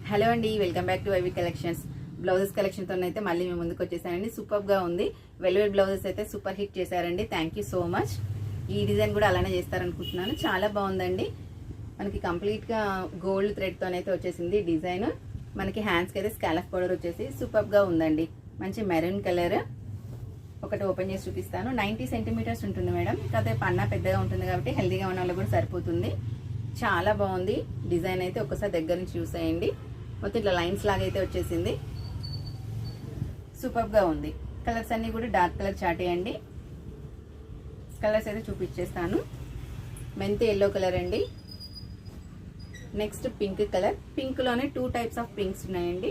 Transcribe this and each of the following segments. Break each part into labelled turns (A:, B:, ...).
A: Hello అండి, welcome back to IV collections. Blouses collection తో అయితే మళ్ళీ మేము ముందుకు వచ్చేసానండి. సూపర్ గా ఉంది. వెల్వెట్ బ్లౌజెస్ అయితే సూపర్ హిట్ చేశారండి. Thank you so much. ఈ డిజైన్ కూడా అలానే చేస్తారనుకుంటున్నాను. చాలా బాగుందండి. మనకి కంప్లీట్ గా గోల్డ్ థ్రెడ్ తోనైతే వచ్చేసింది డిజైన్. మనకి హ్యాండ్స్ కి అయితే స్కాలఫ్ బోర్డర్ వచ్చేసి సూపర్ గా ఉందండి. మంచి మెరూన్ కలర్. ఒకటి ఓపెన్ చేసి చూపిస్తాను. 90 సెంటీమీటర్స్ ఉంటుంది మేడం. కాకపోతే పన్నా పెద్దగా ఉంటుంది కాబట్టి హెల్దీగా ఉన్న వాళ్ళకి కూడా సరిపోతుంది. చాలా బాగుంది డిజైన్ అయితే. ఒక్కసారి దగ్గర నుంచి చూసేయండి. మొత్తం ఇట్లా లైన్స్ లాగా అయితే వచ్చేసింది. సూపర్ గా ఉంది. కలర్స్ అన్ని కూడా డార్క్ కలర్ చాటే అండి. కలర్స్ అయితే చూపించేస్తాను. మెంతి ఎల్లో కలర్ అండి. Next pink colour. పింక్ లోనే 2 టైప్స్ ఆఫ్ పింక్స్ ఉన్నాయండి.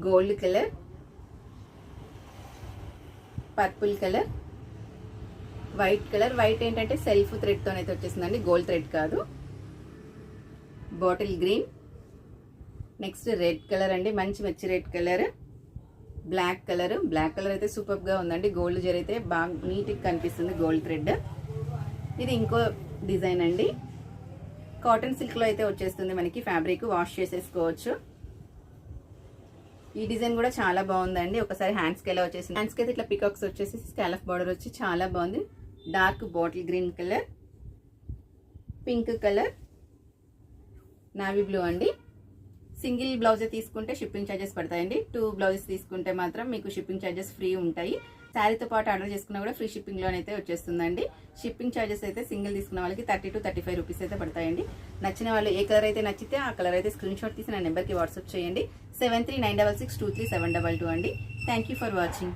A: Gold colour, purple colour, white colour. White ఏంటంటే సెల్ఫ్ థ్రెడ్ తోనైతే వచ్చేసిందండి, గోల్డ్ థ్రెడ్ కాదు. Bottle green. Next red colour అండి, మంచి మెచ్చి red colour. Black colour. Black colour అయితే సూపర్ గా ఉందండి. గోల్డ్ జరీ అయితే బాగా నీట్ గా కనిపిస్తుంది, గోల్డ్ థ్రెడ్. ఇది ఇంకో డిజైన్ అండి. కాటన్ సిల్క్ లో అయితే వచ్చేస్తుంది మనకి. ఫ్యాబ్రిక్ వాష్ చేసేసుకోవచ్చు. ఈ డిజైన్ కూడా చాలా బాగుందండి. ఒకసారి హ్యాండ్స్ కి ఎలా వచ్చేసింది. హ్యాండ్స్ కి అయితే ఇట్లా పికాక్స్ వచ్చేసి స్కాలఫ్ బార్డర్ వచ్చి చాలా బాగుంది. Dark bottle green colour, pink colour, navy blue అండి. సింగిల్ బ్లౌజ్ తీసుకుంటే షిప్పింగ్ ఛార్జెస్ పడతాయండి. 2 బ్లౌజెస్ తీసుకుంటే మాత్రం మీకు షిప్పింగ్ ఛార్జెస్ ఫ్రీ ఉంటాయి. శారీతో పాటు ఆర్డర్ చేసుకున్నా కూడా ఫ్రీ షిప్పింగ్ లోనైతే వచ్చేస్తుందండి. షిప్పింగ్ ఛార్జెస్ అయితే సింగిల్ తీసుకున్న వాళ్ళకి 30 to 35 రూపీస్ అయితే పడతాయండి. నచ్చిన వాళ్ళు ఏ కలర్ అయితే నచ్చితే ఆ కలర్ అయితే స్క్రీన్ షాట్ తీసి నా నెంబర్కి వాట్సాప్ చేయండి. 7396623722 అండి. Thank you for watching.